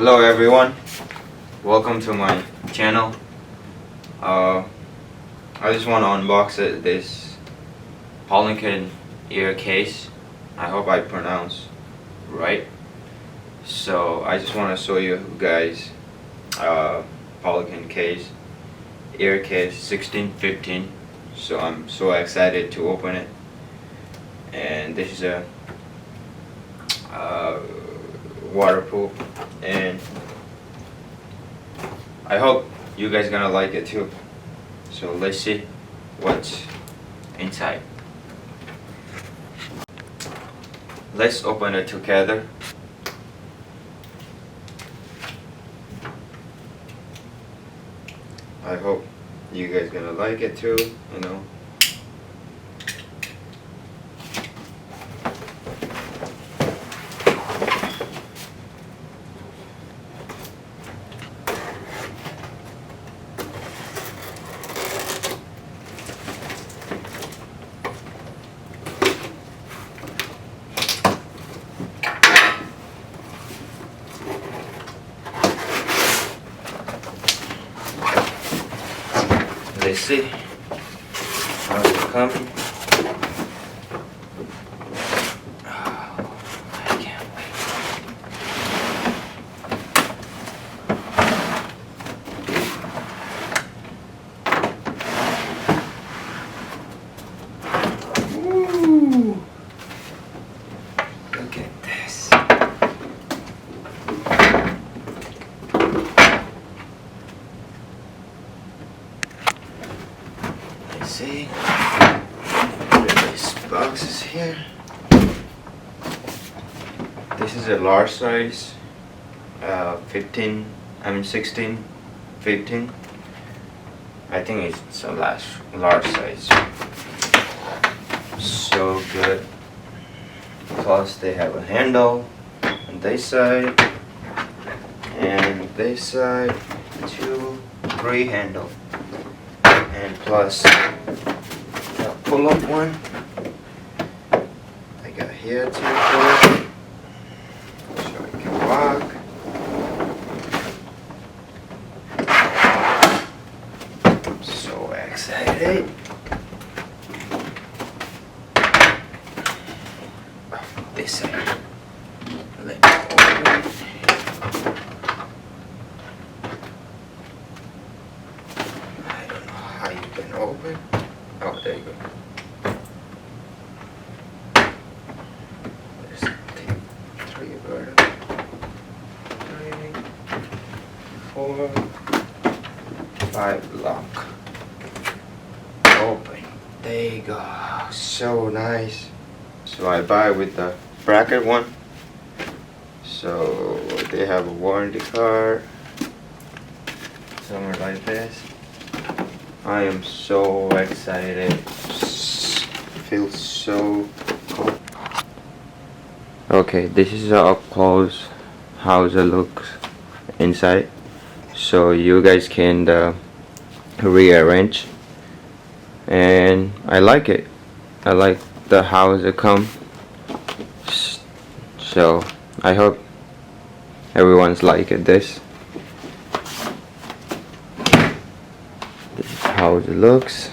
Hello everyone, welcome to my channel. I just want to unbox this Pelican ear case. I hope I pronounce right. So I just want to show you guys Pelican case, ear case 1615. So I'm so excited to open it. And this is a waterproof, and I hope you guys gonna like it too. So let's see what's inside. Let's open it together. I hope you guys gonna like it too, you know. Let's see how's it coming. Oh, I can't wait. Ooh, look at this. See, this box is here. This is a large size, 16, 15. I think it's a large size. So good. Plus they have a handle on this side, and this side 3 handle. And plus a pull-up one. I got here to pull up so I can walk. I'm so excited. This side. Let me open it. How you can open? Oh, there you go. There's 3 vertical, 3, 4, 5 lock. Open. There you go. So nice. So I buy with the bracket one. So they have a warranty card. Somewhere like this. I am so excited. Feels so cool. Okay, this is up close how it looks inside, so you guys can rearrange. And I like it. I like the how it come. So I hope everyone's like it. This is how it looks.